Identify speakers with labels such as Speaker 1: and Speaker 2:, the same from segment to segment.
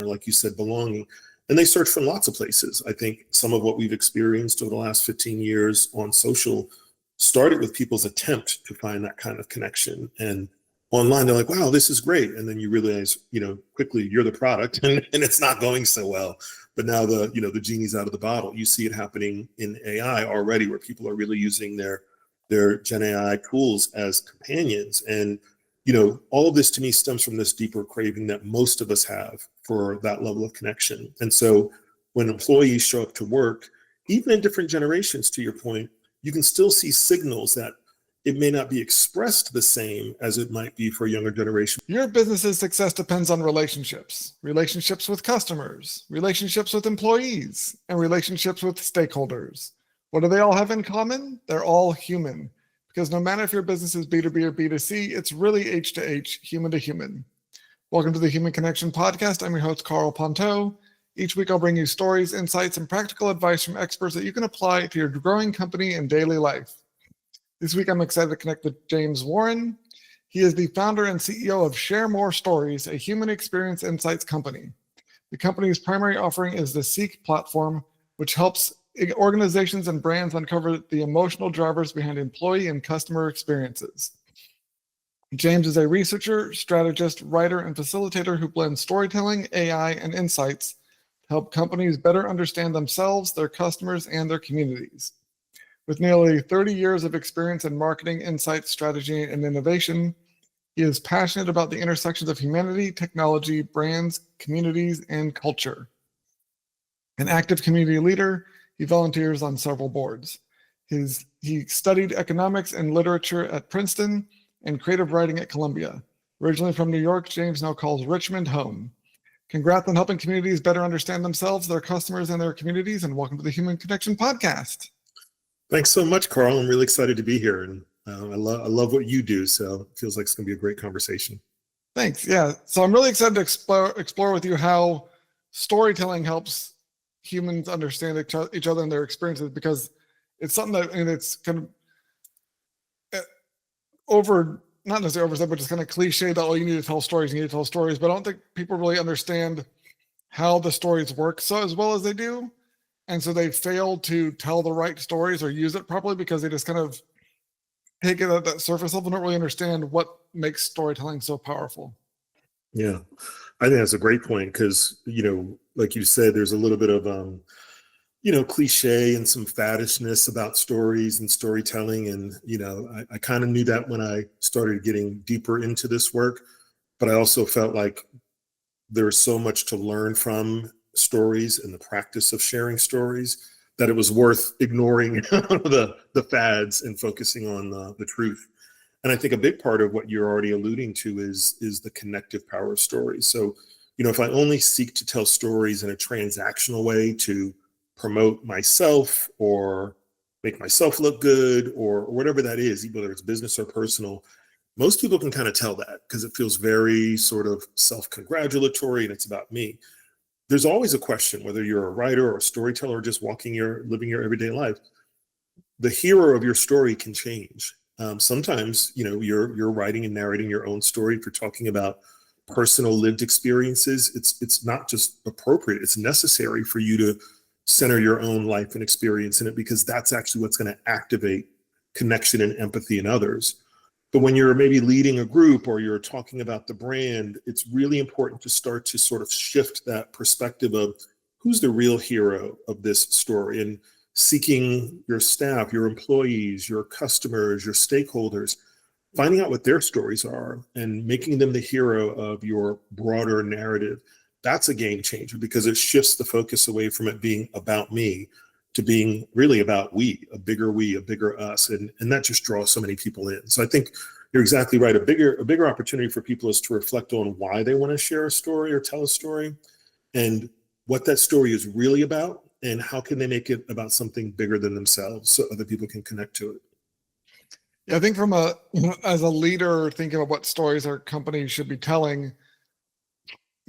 Speaker 1: like you said, belonging. And they search from lots of places. I think some of what we've experienced over the last 15 years on social started with people's attempt to find that kind of connection. And online, they're like, wow, this is great. And then you realize, quickly you're the product and it's not going so well. But now the genie's out of the bottle. You see it happening in AI already, where people are really using their Gen AI tools as companions. And all of this to me stems from this deeper craving that most of us have for that level of connection. And so when employees show up to work, even in different generations, to your point, you can still see signals that it may not be expressed the same as it might be for a younger generation.
Speaker 2: Your business's success depends on relationships with customers, relationships with employees, and relationships with stakeholders. What do they all have in common? They're all human. Because no matter if your business is B2B or B2C, it's really H to H, human to human. Welcome to the Human Connection Podcast. I'm your host, Karl. Each week, I'll bring you stories, insights, and practical advice from experts that you can apply to your growing company and daily life. This week, I'm excited to connect with James Warren. He is the founder and CEO of Share More Stories, a human experience insights company. The company's primary offering is the Seek platform, which helps organizations and brands uncover the emotional drivers behind employee and customer experiences. James is a researcher, strategist, writer, and facilitator who blends storytelling, AI, and insights to help companies better understand themselves, their customers, and their communities. With nearly 30 years of experience in marketing, insight, strategy, and innovation, he is passionate about the intersections of humanity, technology, brands, communities, and culture. An active community leader, he volunteers on several boards. He studied economics and literature at Princeton and creative writing at Columbia. Originally from New York, James now calls Richmond home. Congrats on helping communities better understand themselves, their customers, and their communities, and welcome to the Human Connection Podcast.
Speaker 1: Thanks so much, Karl. I'm really excited to be here, and I love what you do, so it feels like it's going to be a great conversation.
Speaker 2: Thanks. Yeah, so I'm really excited to explore with you how storytelling helps humans understand each other and their experiences, because it's something that, and it's kind of not necessarily oversaid, but just kind of cliche that, you need to tell stories, but I don't think people really understand how the stories work so as well as they do. And so they fail to tell the right stories or use it properly because they just kind of take it at that surface level and don't really understand what makes storytelling so powerful.
Speaker 1: Yeah, I think that's a great point because, like you said, there's a little bit of, cliche and some faddishness about stories and storytelling. And, I kind of knew that when I started getting deeper into this work, but I also felt like there's so much to learn from stories and the practice of sharing stories that it was worth ignoring the fads and focusing on the truth. And I think a big part of what you're already alluding to is the connective power of stories. So, if I only seek to tell stories in a transactional way to promote myself or make myself look good or whatever that is, whether it's business or personal, most people can kind of tell that because it feels very sort of self-congratulatory and it's about me. There's always a question, whether you're a writer or a storyteller or just living your everyday life. The hero of your story can change. Sometimes, you're writing and narrating your own story. If you're talking about personal lived experiences, it's not just appropriate, it's necessary for you to center your own life and experience in it, because that's actually what's going to activate connection and empathy in others. But when you're maybe leading a group or you're talking about the brand, it's really important to start to sort of shift that perspective of who's the real hero of this story, and seeking your staff, your employees, your customers, your stakeholders, finding out what their stories are and making them the hero of your broader narrative. That's a game changer because it shifts the focus away from it being about me to being really about we, a bigger us. And that just draws so many people in. So I think you're exactly right. A bigger opportunity for people is to reflect on why they want to share a story or tell a story and what that story is really about and how can they make it about something bigger than themselves so other people can connect to it.
Speaker 2: Yeah, I think as a leader, thinking about what stories our company should be telling,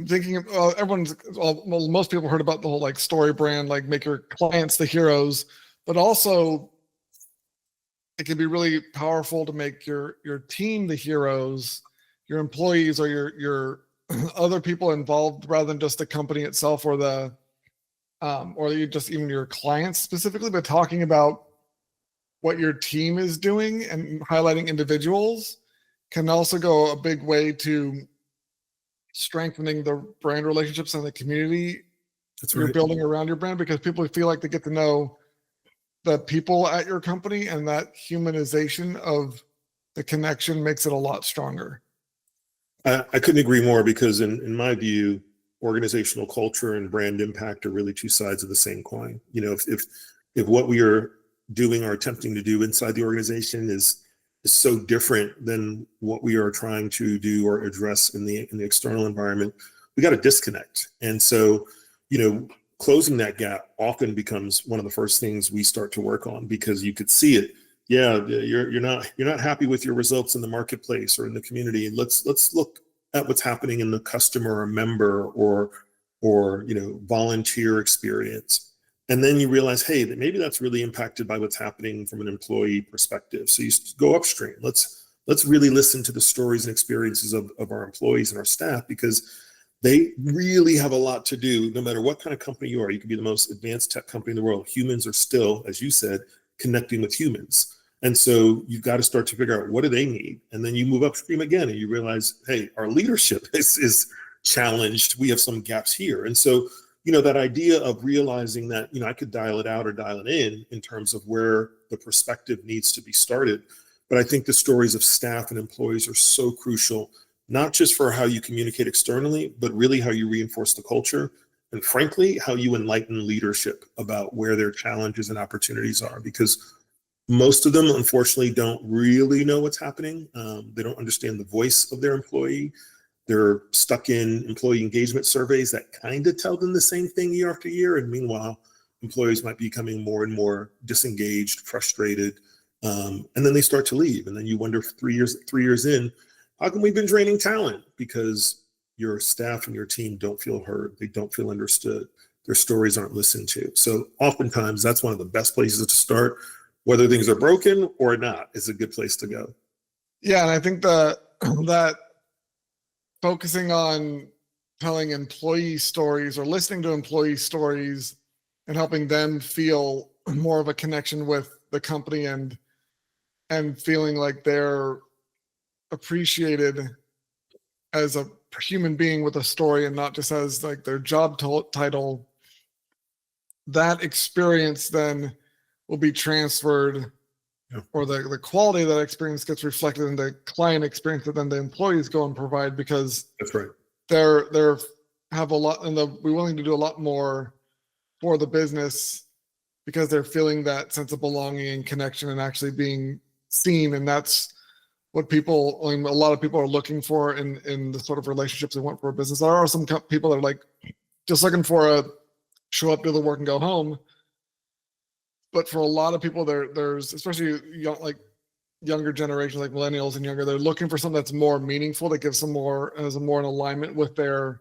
Speaker 2: thinking of most people heard about the whole story brand, make your clients the heroes, but also it can be really powerful to make your team the heroes, your employees or your other people involved rather than just the company itself or the or you just even your clients specifically, but talking about what your team is doing and highlighting individuals can also go a big way to strengthening the brand relationships and the community
Speaker 1: That's
Speaker 2: you're
Speaker 1: right.
Speaker 2: building around your brand, because people feel like they get to know the people at your company, and that humanization of the connection makes it a lot stronger.
Speaker 1: I couldn't agree more, because in my view, organizational culture and brand impact are really two sides of the same coin. You know, if what we are doing or attempting to do inside the organization is so different than what we are trying to do or address in the external environment, we got to disconnect. And so, you know, closing that gap often becomes one of the first things we start to work on, because you could see it. Yeah, you're not happy with your results in the marketplace or in the community. Let's look at what's happening in the customer or member or you know, volunteer experience. And then you realize, hey, that maybe that's really impacted by what's happening from an employee perspective. So you go upstream. Let's really listen to the stories and experiences of our employees and our staff, because they really have a lot to do. No matter what kind of company you are, you could be the most advanced tech company in the world. Humans are still, as you said, connecting with humans. And so you've got to start to figure out, what do they need? And then you move upstream again and you realize, hey, our leadership is challenged. We have some gaps here. And so, you know, that idea of realizing that, you know, I could dial it out or dial it in terms of where the perspective needs to be started. But I think the stories of staff and employees are so crucial, not just for how you communicate externally, but really how you reinforce the culture. And frankly, how you enlighten leadership about where their challenges and opportunities are, because most of them, unfortunately, don't really know what's happening. They don't understand the voice of their employee. They're stuck in employee engagement surveys that kind of tell them the same thing year after year. And meanwhile, employees might be becoming more and more disengaged, frustrated, and then they start to leave. And then you wonder, 3 years in, how come we've been draining talent? Because your staff and your team don't feel heard. They don't feel understood. Their stories aren't listened to. So oftentimes that's one of the best places to start. Whether things are broken or not is a good place to go.
Speaker 2: Yeah, and I think that focusing on telling employee stories or listening to employee stories and helping them feel more of a connection with the company and feeling like they're appreciated as a human being with a story and not just as like their job title, that experience then will be transferred, or the quality of that experience gets reflected in the client experience that then the employees go and provide, because
Speaker 1: That's right.
Speaker 2: they're have a lot and they'll be willing to do a lot more for the business because they're feeling that sense of belonging and connection and actually being seen. And that's what people, I mean, a lot of people are looking for in the sort of relationships they want for a business. There are some people that are like just looking for a show up, do the work and go home. But for a lot of people, there's especially younger generations like millennials and younger, they're looking for something that's more meaningful, that gives them more, as a more in alignment with their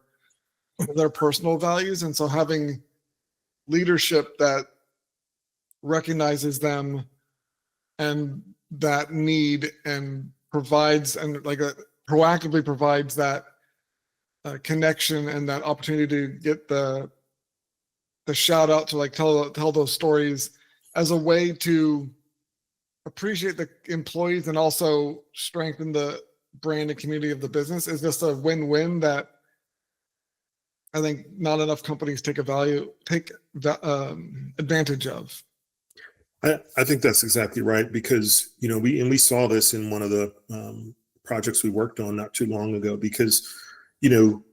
Speaker 2: personal values. And so having leadership that recognizes them and that need and provides and proactively provides that connection and that opportunity to get the shout out to like tell those stories as a way to appreciate the employees and also strengthen the brand and community of the business is just a win-win that I think not enough companies take advantage of.
Speaker 1: I think that's exactly right, because, you know, we saw this in one of the projects we worked on not too long ago, because, you know,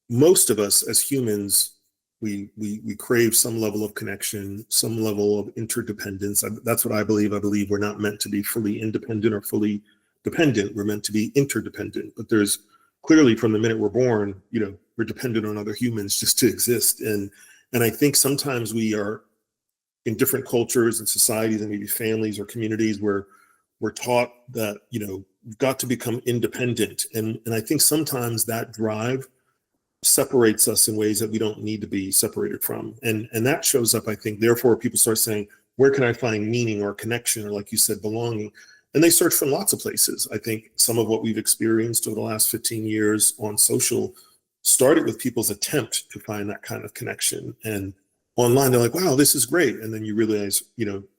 Speaker 1: most of us as humans, we crave some level of connection, some level of interdependence. That's what I believe. I believe we're not meant to be fully independent or fully dependent. We're meant to be interdependent. But there's clearly, from the minute we're born, you know, we're dependent on other humans just to exist. And I think sometimes we are in different cultures and societies and maybe families or communities where we're taught that, you know, we've got to become independent. And I think sometimes that drive separates us in ways that we don't need to be separated from. And that shows up, I think, therefore people start saying, where can I find meaning or connection, or like you said, belonging? And they search from lots of places. I think some of what we've experienced over the last 15 years on social started with people's attempt to find that kind of connection. And online, they're like, wow, this is great. And then you realize,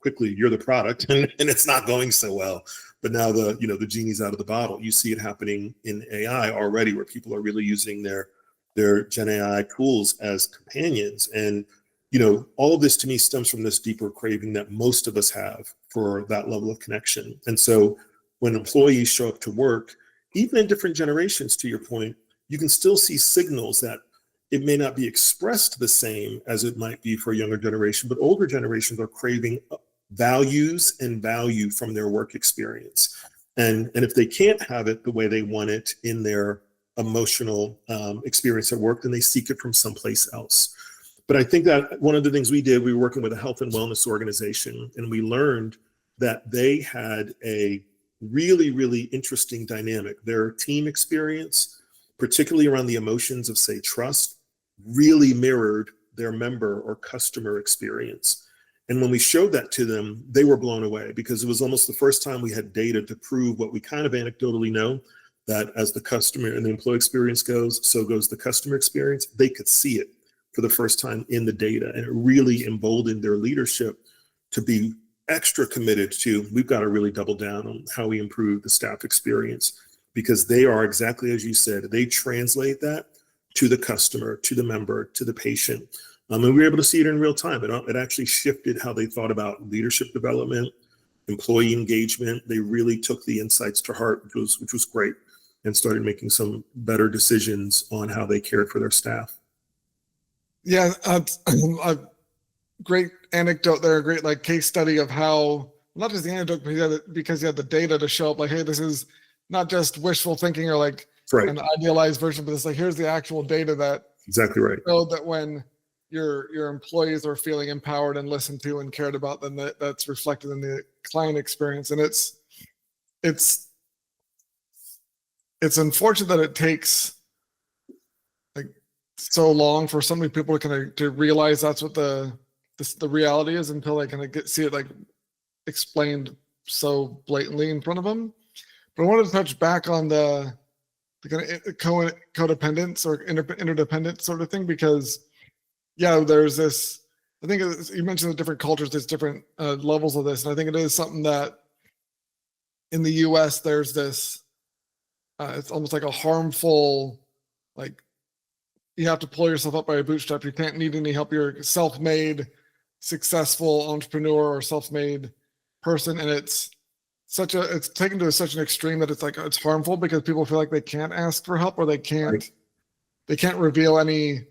Speaker 1: quickly you're the product and it's not going so well. But now the genie's out of the bottle. You see it happening in AI already, where people are really using their Gen AI tools as companions. And, all of this to me stems from this deeper craving that most of us have for that level of connection. And so when employees show up to work, even in different generations, to your point, you can still see signals that it may not be expressed the same as it might be for a younger generation, but older generations are craving values and value from their work experience. And if they can't have it the way they want it in their emotional experience at work, then they seek it from someplace else. But I think that one of the things we did, we were working with a health and wellness organization, and we learned that they had a really, really interesting dynamic. Their team experience, particularly around the emotions of, say, trust, really mirrored their member or customer experience. And when we showed that to them, they were blown away, because it was almost the first time we had data to prove what we kind of anecdotally know, that as the customer and the employee experience goes, so goes the customer experience. They could see it for the first time in the data, and it really emboldened their leadership to be extra committed to, we've got to really double down on how we improve the staff experience, because they are exactly as you said, they translate that to the customer, to the member, to the patient. And we were able to see it in real time. It actually shifted how they thought about leadership development, employee engagement. They really took the insights to heart, which was great, and started making some better decisions on how they cared for their staff.
Speaker 2: Yeah, a great anecdote there, a great case study of how, not just the anecdote, but because you had the data to show up hey, this is not just wishful thinking or
Speaker 1: right.
Speaker 2: an idealized version, but it's here's the actual data that
Speaker 1: exactly right.
Speaker 2: showed that when your employees are feeling empowered and listened to and cared about, then that's reflected in the client experience. And it's unfortunate that it takes so long for so many people to realize that's what the reality is, until they see it explained so blatantly in front of them. But I wanted to touch back on the kind of codependence or interdependent sort of thing, because there's this, I think you mentioned the different cultures, there's different levels of this. And I think it is something that in the US, there's this, it's almost like a harmful, you have to pull yourself up by a bootstrap. You can't need any help. You're a self-made, successful entrepreneur or self-made person. And it's taken to such an extreme that it's harmful, because people feel like they can't ask for help, or they can't reveal any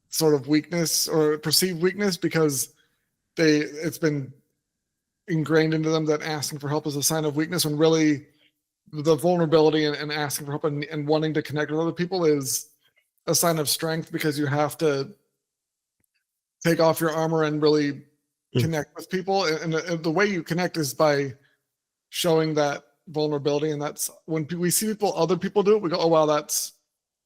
Speaker 2: sort of weakness or perceived weakness, because it's been ingrained into them that asking for help is a sign of weakness, when really the vulnerability and asking for help and wanting to connect with other people is a sign of strength, because you have to take off your armor and really connect with people. And the way you connect is by showing that vulnerability. And that's when we see other people do it, we go, oh, wow, that's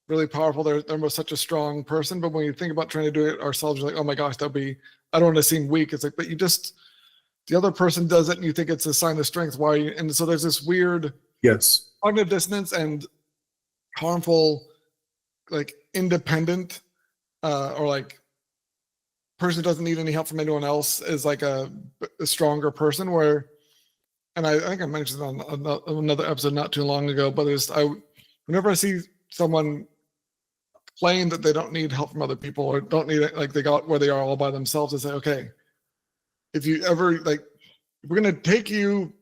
Speaker 2: really powerful. They're such a strong person. But when you think about trying to do it ourselves, you're like, oh my gosh, I don't want to seem weak. It's but the other person does it and you think it's a sign of strength. Why? And so there's this weird cognitive dissonance and harmful, independent, or person who doesn't need any help from anyone else is a stronger person, and I think I mentioned on another episode not too long ago, but whenever I see someone claim that they don't need help from other people, or don't need it, they got where they are all by themselves, I say, okay, if you ever we're going to take you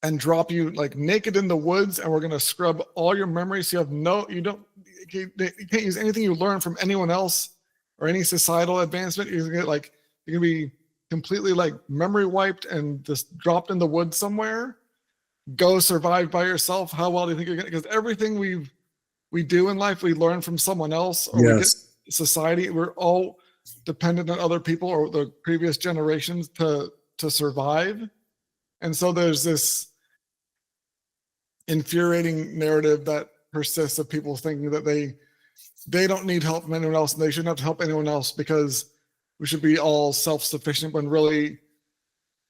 Speaker 2: and drop you naked in the woods, and we're going to scrub all your memories. So you can't use anything you learn from anyone else or any societal advancement. You're going to be completely memory wiped and just dropped in the woods somewhere. Go survive by yourself. How well do you think you're going to? Because everything we do in life, we learn from someone else, or we get society. We're all dependent on other people or the previous generations to survive. And so there's this infuriating narrative that persists of people thinking that they don't need help from anyone else, and they shouldn't have to help anyone else because we should be all self-sufficient, when really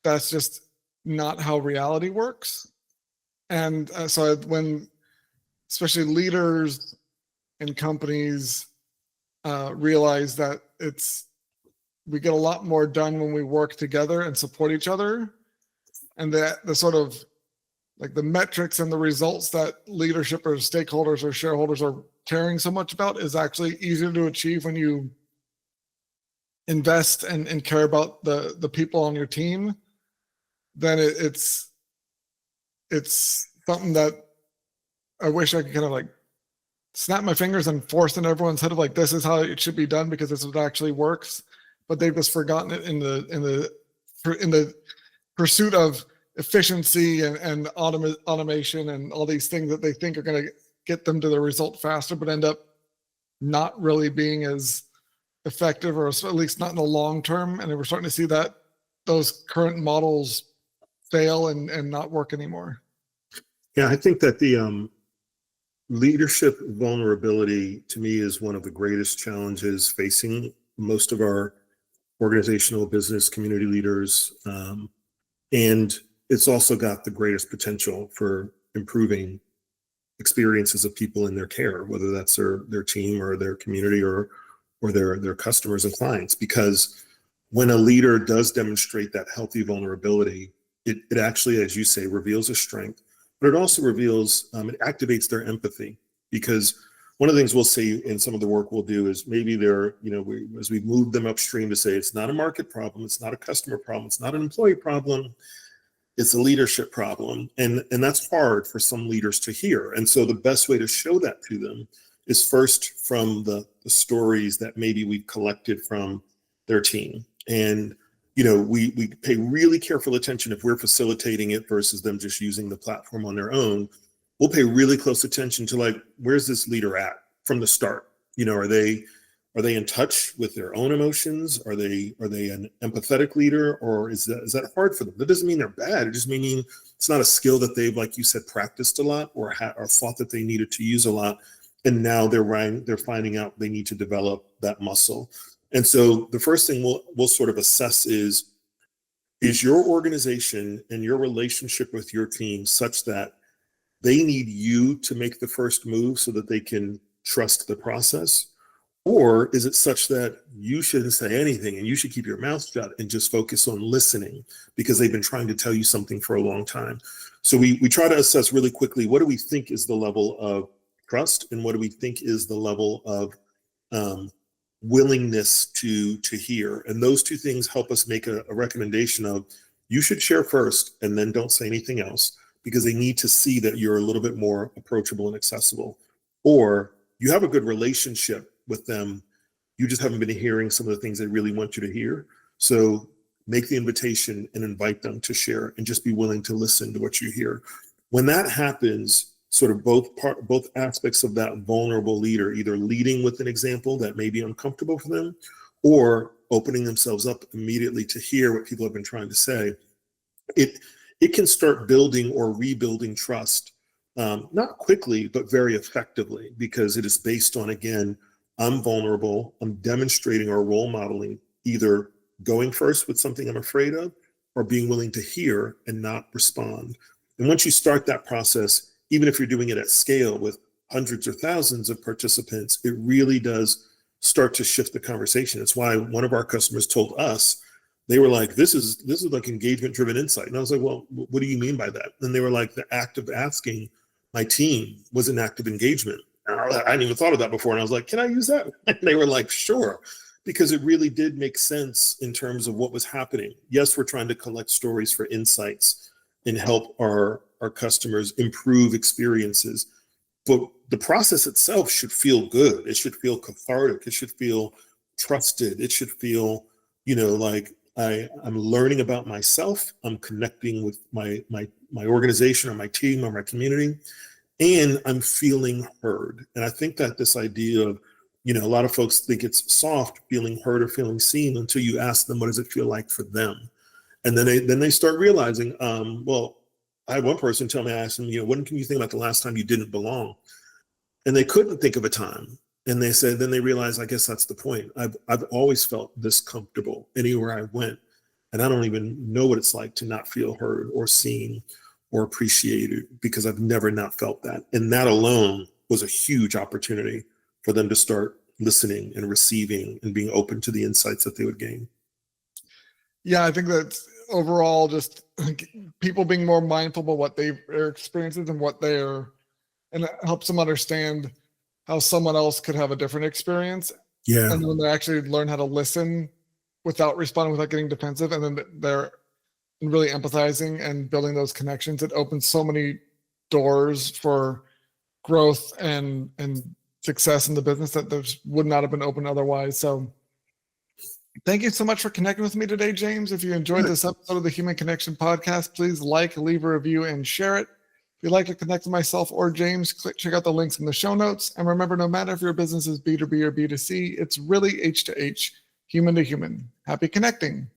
Speaker 2: that's just not how reality works. And so when especially leaders and companies realize that we get a lot more done when we work together and support each other, and that the sort of like the metrics and the results that leadership or stakeholders or shareholders are caring so much about is actually easier to achieve when you invest and care about the people on your team. Then it's something that I wish I could kind of like snap my fingers and force in everyone's head of like, this is how it should be done because this is what actually works. But they've just forgotten it in the pursuit of efficiency and automation and all these things that they think are going to get them to the result faster, but end up not really being as effective, or at least not in the long term. And we're starting to see that those current models fail and not work anymore.
Speaker 1: Yeah, I think that the leadership vulnerability to me is one of the greatest challenges facing most of our organizational business community leaders. And it's also got the greatest potential for improving experiences of people in their care, whether that's their team or their community or their customers and clients. Because when a leader does demonstrate that healthy vulnerability, it actually, as you say, reveals a strength, but it also reveals, it activates their empathy. Because one of the things we'll see in some of the work we'll do is maybe as we move them upstream to say, it's not a market problem, it's not a customer problem, it's not an employee problem, it's a leadership problem. And that's hard for some leaders to hear. And so the best way to show that to them is first from the stories that maybe we've collected from their team. And we pay really careful attention if we're facilitating it versus them just using the platform on their own. We'll pay really close attention to like, where's this leader at from the start? Are they in touch with their own emotions? Are they an empathetic leader, or is that hard for them? That doesn't mean they're bad. It just means it's not a skill that they've, like you said, practiced a lot or thought that they needed to use a lot. And now they're finding out they need to develop that muscle. And so the first thing we'll sort of assess is your organization and your relationship with your team such that they need you to make the first move so that they can trust the process? Or is it such that you shouldn't say anything and you should keep your mouth shut and just focus on listening because they've been trying to tell you something for a long time? So we try to assess really quickly, what do we think is the level of trust and what do we think is the level of willingness to hear? And those two things help us make a recommendation of, you should share first and then don't say anything else, because they need to see that you're a little bit more approachable and accessible. Or you have a good relationship with them, you just haven't been hearing some of the things they really want you to hear. So make the invitation and invite them to share and just be willing to listen to what you hear. When that happens, sort of both aspects of that vulnerable leader, either leading with an example that may be uncomfortable for them or opening themselves up immediately to hear what people have been trying to say, it can start building or rebuilding trust, not quickly, but very effectively, because it is based on, again, I'm vulnerable, I'm demonstrating or role modeling, either going first with something I'm afraid of or being willing to hear and not respond. And once you start that process, even if you're doing it at scale with hundreds or thousands of participants, it really does start to shift the conversation. It's why one of our customers told us, they were like, this is like engagement-driven insight. And I was like, well, what do you mean by that? And they were like, the act of asking my team was an act of engagement. And I hadn't even thought of that before. And I was like, can I use that? And they were like, sure. Because it really did make sense in terms of what was happening. Yes, we're trying to collect stories for insights and help our customers improve experiences. But the process itself should feel good. It should feel cathartic. It should feel trusted. It should feel, like I'm learning about myself. I'm connecting with my organization or my team or my community, and I'm feeling heard. And I think that this idea of, a lot of folks think it's soft, feeling heard or feeling seen, until you ask them, what does it feel like for them? And then they start realizing, well, I had one person tell me, I asked them, when can you think about the last time you didn't belong? And they couldn't think of a time. And they said, then they realized, I guess that's the point. I've always felt this comfortable anywhere I went. And I don't even know what it's like to not feel heard or seen or appreciated, because I've never not felt that. And that alone was a huge opportunity for them to start listening and receiving and being open to the insights that they would gain.
Speaker 2: Yeah, I think that overall, just people being more mindful about what their experiences and and it helps them understand how someone else could have a different experience.
Speaker 1: Yeah.
Speaker 2: And when they actually learn how to listen without responding, without getting defensive, and then they're really empathizing and building those connections, it opens so many doors for growth and success in the business that those would not have been open otherwise. So thank you so much for connecting with me today, James. If you enjoyed this episode of the Human Connection Podcast, please like, leave a review, and share it. If you'd like to connect with myself or James, check out the links in the show notes. And remember, no matter if your business is B2B or B2C, it's really H to H, human to human. Happy connecting.